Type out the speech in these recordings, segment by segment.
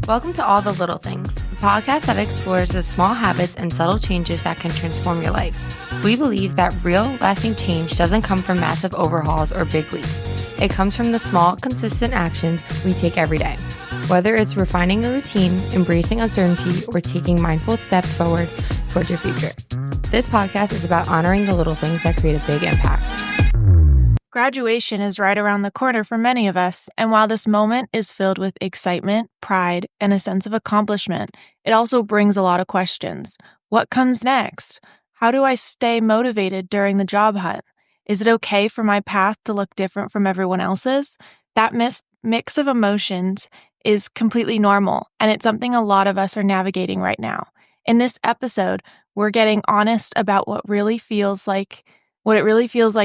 Welcome to All the Little Things, the podcast that explores the small habits and subtle changes that can transform your life. We believe that real, lasting change doesn't come from massive overhauls or big leaps. It comes from the small, consistent actions we take every day. Whether it's refining a routine, embracing uncertainty, or taking mindful steps forward towards your future. This podcast is about honoring the little things that create a big impact. Graduation is right around the corner for many of us, and while this moment is filled with excitement, pride, and a sense of accomplishment, it also brings a lot of questions. What comes next? How do I stay motivated during the job hunt? Is it okay for my path to look different from everyone else's? That mix of emotions is completely normal, and it's something a lot of us are navigating right now. In this episode, we're getting honest about what it really feels like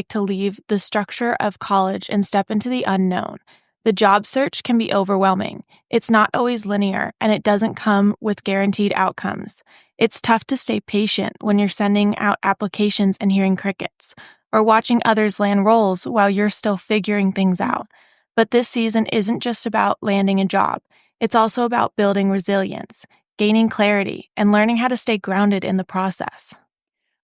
to leave the structure of college and step into the unknown. The job search can be overwhelming. It's not always linear, and it doesn't come with guaranteed outcomes. It's tough to stay patient when you're sending out applications and hearing crickets, or watching others land roles while you're still figuring things out. But this season isn't just about landing a job. It's also about building resilience, gaining clarity, and learning how to stay grounded in the process.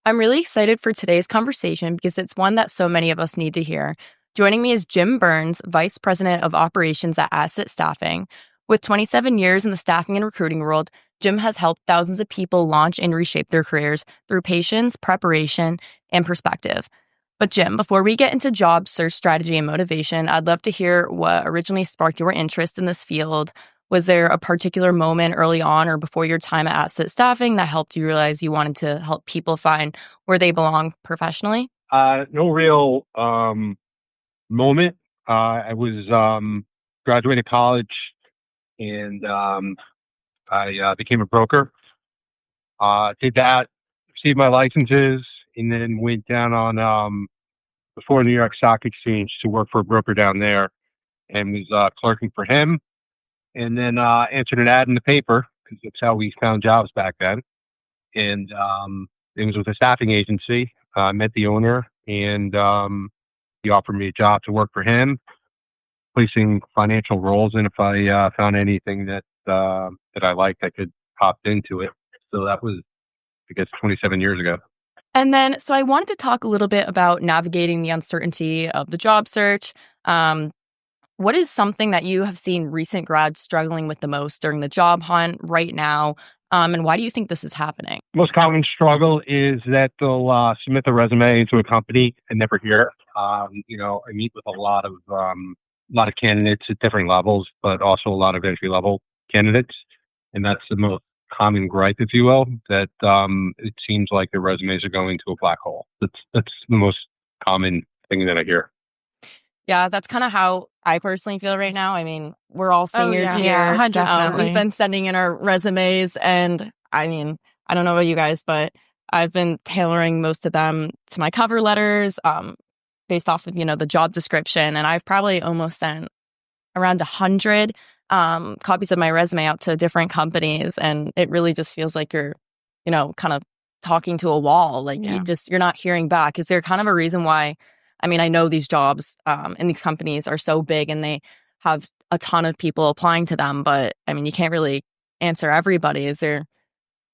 I'm really excited for today's conversation because it's one that so many of us need to hear. Joining me is Jim Byrnes, Vice President of Operations at Asset Staffing. With 27 years in the staffing and recruiting world, Jim has helped thousands of people launch and reshape their careers through patience, preparation, and perspective. But Jim, before we get into job search strategy and motivation, I'd love to hear what originally sparked your interest in this field. Was there a particular moment early on or before your time at Asset Staffing that helped you realize you wanted to help people find where they belong professionally? No real moment. I was graduating college and I became a broker. Did that, received my licenses, and then went down on before New York Stock Exchange to work for a broker down there and was clerking for him. And then answered an ad in the paper because that's how we found jobs back then. And it was with a staffing agency. I met the owner, and he offered me a job to work for him, placing financial roles. And if I found anything that I liked, I could hop into it. So that was, I guess, 27 years ago. And then, so I wanted to talk a little bit about navigating the uncertainty of the job search. What is something that you have seen recent grads struggling with the most during the job hunt right now? And why do you think this is happening? Most common struggle is that they'll submit the resume into a company and never hear. I meet with a lot of candidates at different levels, but also a lot of entry level candidates, and that's the most common gripe, if you will. That it seems like their resumes are going to a black hole. That's the most common thing that I hear. Yeah, that's kind of how I personally feel right now. I mean, we're all seniors here. Yeah, definitely. We've been sending in our resumes, and I mean, I don't know about you guys, but I've been tailoring most of them to my cover letters based off of, the job description. And I've probably almost sent around 100 copies of my resume out to different companies. And it really just feels like you're, kind of talking to a wall. Like you're not hearing back. Is there kind of a reason why? I mean, I know these jobs and these companies are so big and they have a ton of people applying to them, but I mean, you can't really answer everybody. Is there,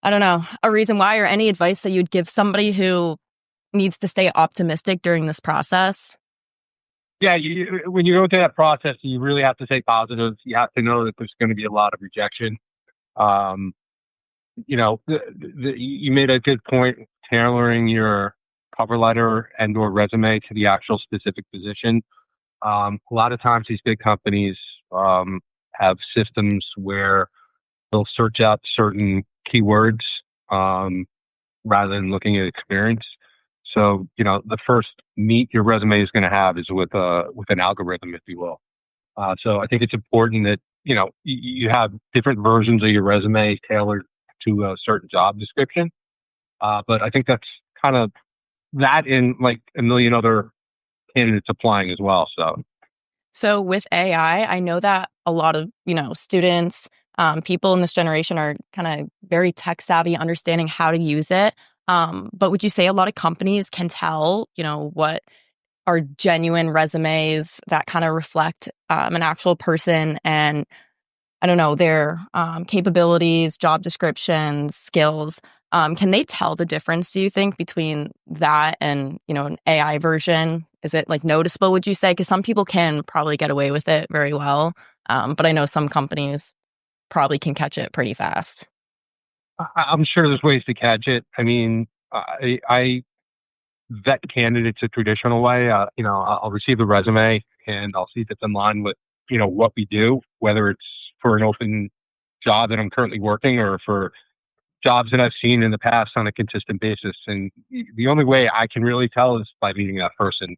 I don't know, a reason why or any advice that you'd give somebody who needs to stay optimistic during this process? Yeah, when you go through that process, you really have to stay positive. You have to know that there's going to be a lot of rejection. You made a good point, tailoring your cover letter and or resume to the actual specific position. A lot of times these big companies have systems where they'll search out certain keywords rather than looking at experience. So, the first meet your resume is going to have is with an algorithm, if you will. So I think it's important that, you have different versions of your resume tailored to a certain job description. But I think that's kind of that in like a million other candidates applying as well. So with AI, I know that a lot of, students, people in this generation are kind of very tech savvy, understanding how to use it. But would you say a lot of companies can tell, what are genuine resumes that kind of reflect an actual person and I don't know, their capabilities, job descriptions, skills. Can they tell the difference, do you think, between that and, an AI version? Is it like noticeable, would you say? Because some people can probably get away with it very well. But I know some companies probably can catch it pretty fast. I'm sure there's ways to catch it. I mean, I vet candidates a traditional way. I'll receive the resume and I'll see if it's in line with, what we do, whether it's for an open job that I'm currently working or for jobs that I've seen in the past on a consistent basis. And the only way I can really tell is by meeting that person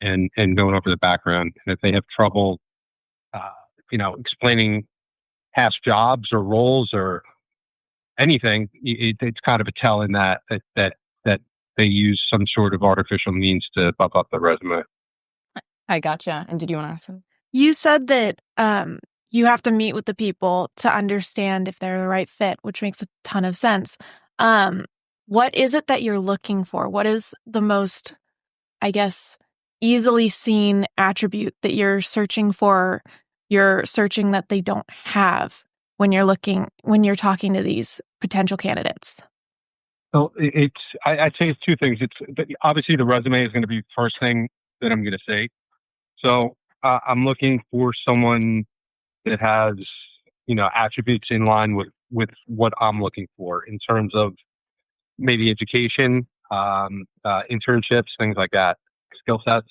and going over the background. And if they have trouble, explaining past jobs or roles or anything, it's kind of a tell in that they use some sort of artificial means to bump up the resume. I gotcha. And did you want to ask him? You said that you have to meet with the people to understand if they're the right fit, which makes a ton of sense. What is it that you're looking for? What is the most, I guess, easily seen attribute that you're searching for? You're searching that they don't have when you're talking to these potential candidates. So I'd say it's two things. It's obviously the resume is going to be the first thing that I'm going to say. So I'm looking for someone that has, attributes in line with what I'm looking for in terms of maybe education, internships, things like that, skill sets.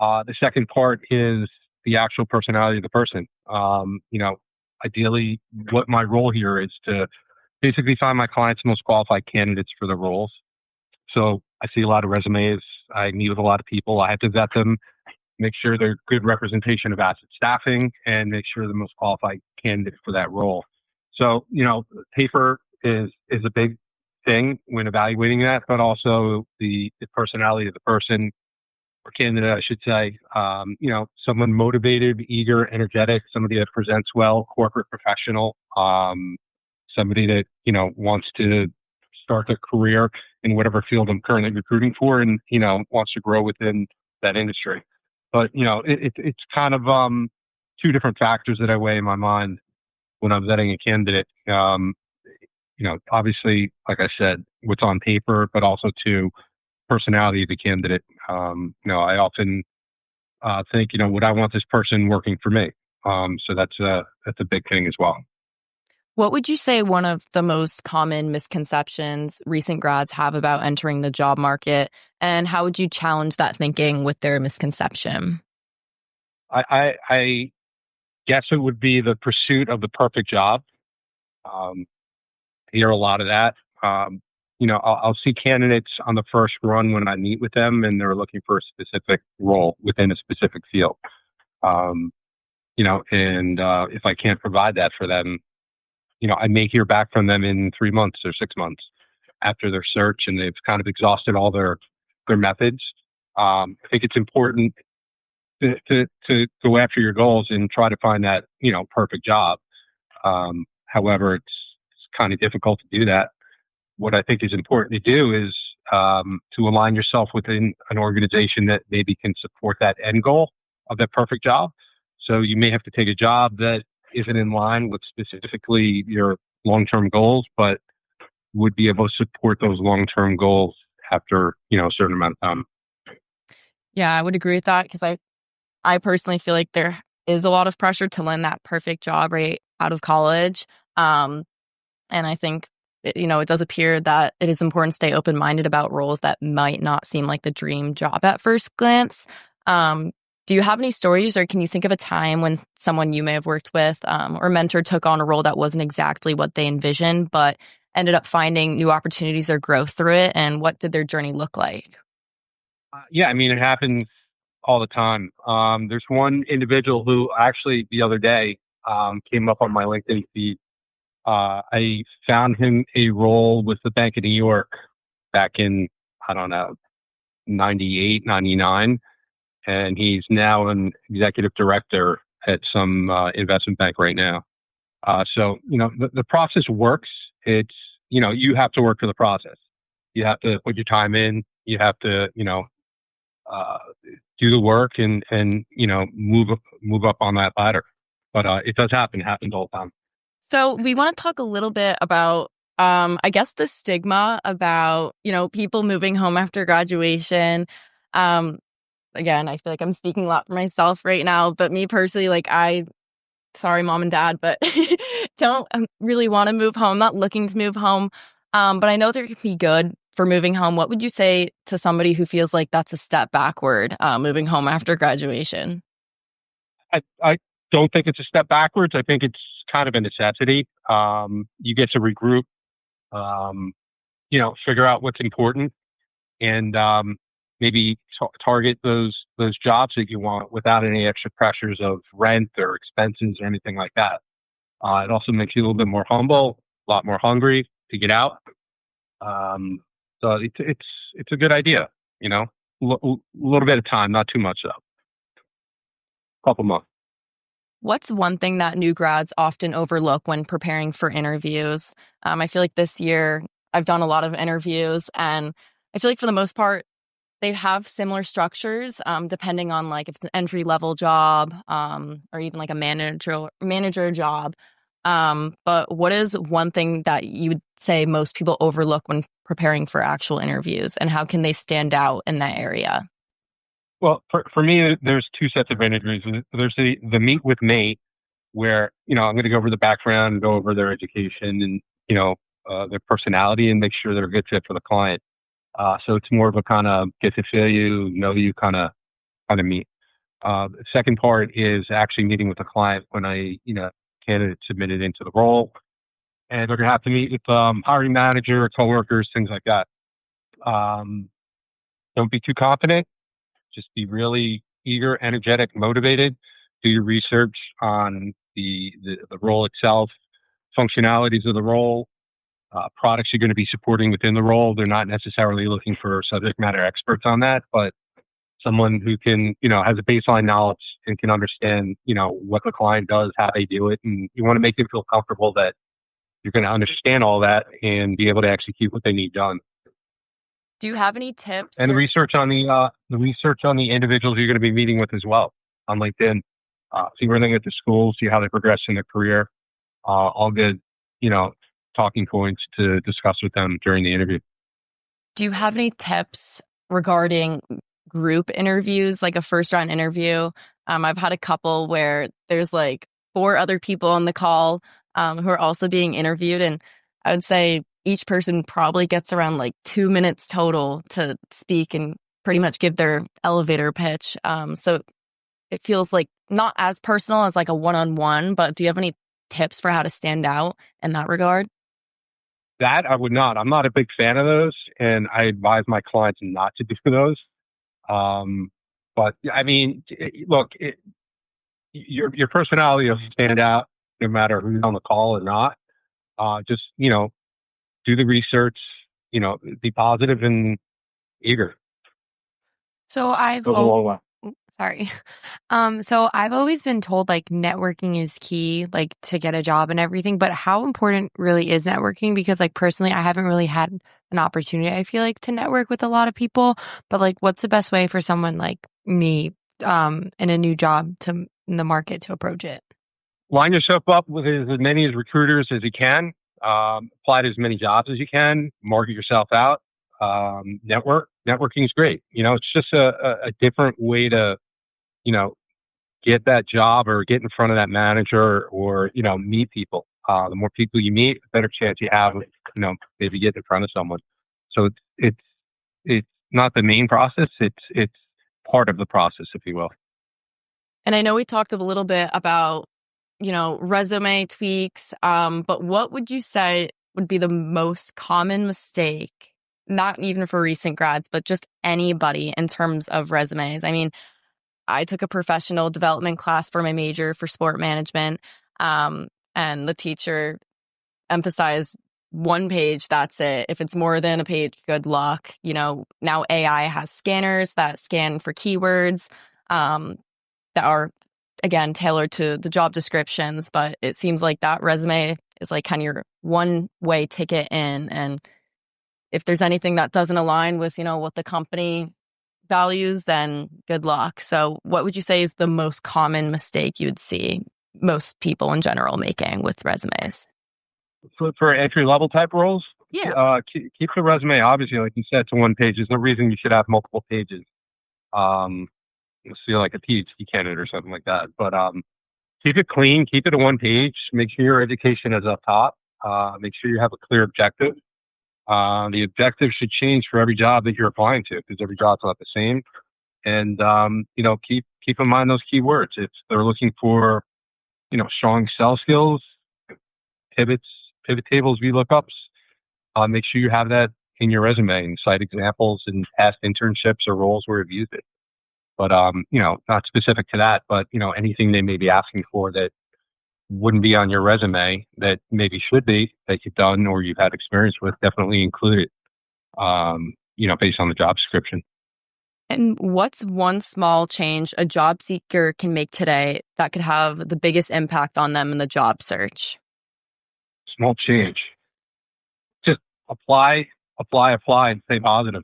The second part is the actual personality of the person. Ideally, what my role here is to basically find my clients' most qualified candidates for the roles. So I see a lot of resumes. I meet with a lot of people. I have to vet them, make sure they're good representation of asset staffing, and make sure they're the most qualified candidate for that role. So, paper is a big thing when evaluating that, but also the personality of the person or candidate, I should say. Someone motivated, eager, energetic, somebody that presents well, corporate professional, somebody that, wants to start their career in whatever field I'm currently recruiting for and, wants to grow within that industry. But, it's kind of two different factors that I weigh in my mind when I'm vetting a candidate. Obviously, like I said, what's on paper, but also to personality of the candidate. I often think, would I want this person working for me? So that's a big thing as well. What would you say one of the most common misconceptions recent grads have about entering the job market, and how would you challenge that thinking with their misconception? I guess it would be the pursuit of the perfect job. I hear a lot of that. I'll see candidates on the first run when I meet with them, and they're looking for a specific role within a specific field. And if I can't provide that for them, I may hear back from them in 3 months or 6 months after their search, and they've kind of exhausted all their methods. I think it's important to go after your goals and try to find that, perfect job. However, it's kind of difficult to do that. What I think is important to do is to align yourself within an organization that maybe can support that end goal of that perfect job. So you may have to take a job that isn't in line with specifically your long-term goals, but would be able to support those long-term goals after, a certain amount of time. Yeah, I would agree with that because I personally feel like there is a lot of pressure to land that perfect job right out of college. And I think, it does appear that it is important to stay open-minded about roles that might not seem like the dream job at first glance. Do you have any stories, or can you think of a time when someone you may have worked with or mentor took on a role that wasn't exactly what they envisioned, but ended up finding new opportunities or growth through it? And what did their journey look like? Yeah, I mean, it happens all the time. There's one individual who actually the other day came up on my LinkedIn feed. I found him a role with the Bank of New York back in, 98, 99. And he's now an executive director at some investment bank right now. So, the process works. It's, you have to work for the process. You have to put your time in. You have to, do the work and move up on that ladder. but it does happen. It happens all the time. So we want to talk a little bit about, I guess, the stigma about, people moving home after graduation. Again, I feel like I'm speaking a lot for myself right now, but me personally, like sorry, mom and dad, but don't really want to move home, not looking to move home. But I know there can be good for moving home. What would you say to somebody who feels like that's a step backward, moving home after graduation? I don't think it's a step backwards. I think it's kind of a necessity. You get to regroup, figure out what's important, and maybe target those jobs that you want without any extra pressures of rent or expenses or anything like that. It also makes you a little bit more humble, a lot more hungry to get out. So it's a good idea, a little bit of time, not too much though. Couple months. What's one thing that new grads often overlook when preparing for interviews? I feel like this year I've done a lot of interviews, and I feel like for the most part, they have similar structures, depending on like if it's an entry level job, or even like a manager job. But what is one thing that you would say most people overlook when preparing for actual interviews, and how can they stand out in that area? Well, for me, there's two sets of interviews. There's the meet with me, where I'm going to go over the background and go over their education and their personality and make sure they're a good fit for the client. So it's more of a kind of get to feel you, know you kind of meet. The second part is actually meeting with the client when candidate submitted into the role, and they're going to have to meet with hiring manager, coworkers, things like that. Don't be too confident. Just be really eager, energetic, motivated. Do your research on the role itself, functionalities of the role, products you're going to be supporting within the role. They're not necessarily looking for subject matter experts on that, but someone who can, has a baseline knowledge and can understand, what the client does, how they do it. And you want to make them feel comfortable that you're going to understand all that and be able to execute what they need done. Do you have any tips? And the research on the individuals you're going to be meeting with as well on LinkedIn. See where they get to school, see how they progress in their career. All good, talking points to discuss with them during the interview. Do you have any tips regarding group interviews, like a first round interview? I've had a couple where there's like 4 other people on the call who are also being interviewed. And I would say each person probably gets around like 2 minutes total to speak and pretty much give their elevator pitch. So it feels like not as personal as like a one-on-one, but do you have any tips for how to stand out in that regard? That I would not. I'm not a big fan of those, and I advise my clients not to do those. But I mean, look, your personality will stand out no matter who's on the call or not. Just do the research. Be positive and eager. So sorry. So I've always been told like networking is key, like to get a job and everything, but how important really is networking? Because like personally, I haven't really had an opportunity, I feel like, to network with a lot of people, but like what's the best way for someone like me, in a new job in the market to approach it? Line yourself up with as many as recruiters as you can, apply to as many jobs as you can, market yourself out, networking is great. It's just a different way to, get that job or get in front of that manager or, meet people. The more people you meet, the better chance you have of, maybe getting in front of someone. So it's not the main process. It's part of the process, if you will. And I know we talked a little bit about, resume tweaks, but what would you say would be the most common mistake, not even for recent grads, but just anybody in terms of resumes? I mean, I took a professional development class for my major for sport management, and the teacher emphasized 1 page, that's it. If it's more than a page, good luck. Now AI has scanners that scan for keywords that are, again, tailored to the job descriptions, but it seems like that resume is like kind of your one-way ticket in. And if there's anything that doesn't align with, what the company values, then good luck. So what would you say is the most common mistake you would see most people in general making with resumes? For entry-level type roles, Yeah. keep the resume, obviously, like you said, to one page. There's no reason you should have multiple pages. You'll see like a PhD candidate or something like that. But keep it clean, keep it to one page. Make sure your education is up top. Make sure you have a clear objective. The objective should change for every job that you're applying to, because every job's not the same. And keep in mind those keywords. If they're looking for strong Excel skills, pivot tables, VLOOKUPs, make sure you have that in your resume and cite examples and past internships or roles where you've used it. But not specific to that, but anything they may be asking for that wouldn't be on your resume that maybe should be, that you've done or you've had experience with, definitely include it. Based on the job description. And what's one small change a job seeker can make today that could have the biggest impact on them in the job search? Small change. Just apply, and stay positive.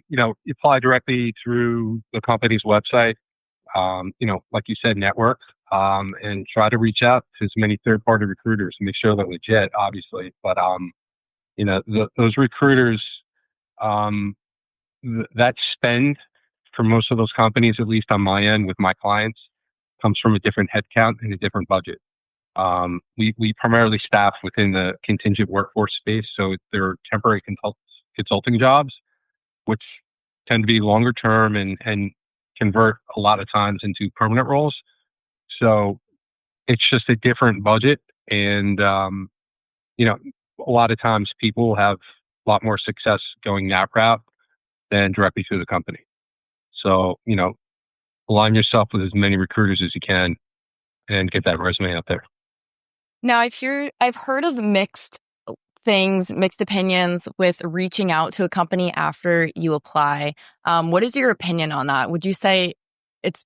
You apply directly through the company's website. Like you said, network, and try to reach out to as many third-party recruiters and make sure they're legit, obviously. But, those recruiters, that spend for most of those companies, at least on my end with my clients, comes from a different headcount and a different budget. We primarily staff within the contingent workforce space, so they're temporary consulting jobs, which tend to be longer term and convert a lot of times into permanent roles. So it's just a different budget, and a lot of times people have a lot more success going that route than directly through the company. So align yourself with as many recruiters as you can and get that resume out there. Now, I've heard of mixed things, mixed opinions with reaching out to a company after you apply. What is your opinion on that? Would you say it's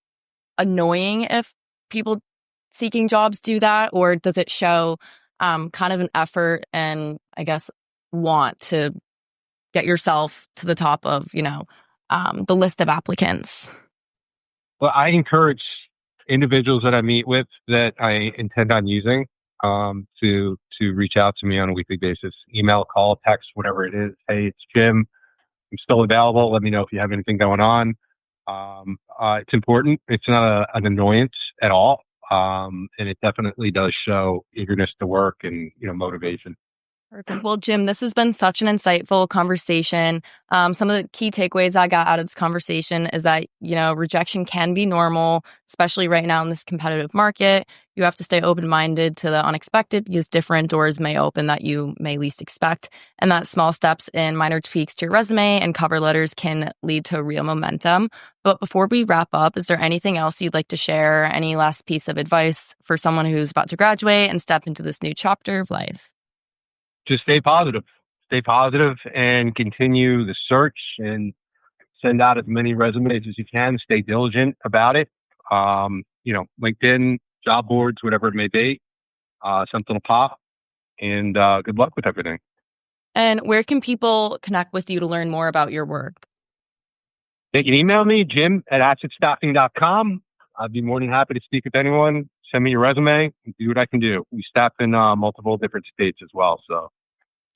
annoying if people seeking jobs do that, or does it show kind of an effort and, I guess, want to get yourself to the top of, the list of applicants? Well, I encourage individuals that I meet with that I intend on using to reach out to me on a weekly basis. Email, call, text, whatever it is. Hey, it's Jim. I'm still available. Let me know if you have anything going on. It's important. It's not an annoyance at all. And it definitely does show eagerness to work and, motivation. Perfect. Well, Jim, this has been such an insightful conversation. Some of the key takeaways I got out of this conversation is that, rejection can be normal, especially right now in this competitive market. You have to stay open-minded to the unexpected because different doors may open that you may least expect. And that small steps and minor tweaks to your resume and cover letters can lead to real momentum. But before we wrap up, is there anything else you'd like to share? Any last piece of advice for someone who's about to graduate and step into this new chapter of life? Just stay positive and continue the search and send out as many resumes as you can. Stay diligent about it. LinkedIn, job boards, whatever it may be, something will pop, and good luck with everything. And where can people connect with you to learn more about your work? They can email me, jim@assetstaffing.com. I'd be more than happy to speak with anyone. Send me your resume and do what I can do. We staff in multiple different states as well. So,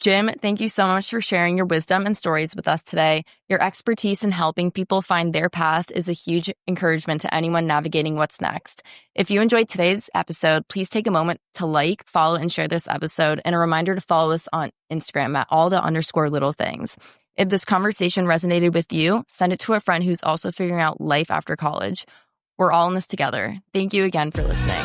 Jim, thank you so much for sharing your wisdom and stories with us today. Your expertise in helping people find their path is a huge encouragement to anyone navigating what's next. If you enjoyed today's episode, please take a moment to like, follow, and share this episode, and a reminder to follow us on Instagram at @all_the_little_things. If this conversation resonated with you, send it to a friend who's also figuring out life after college. We're all in this together. Thank you again for listening.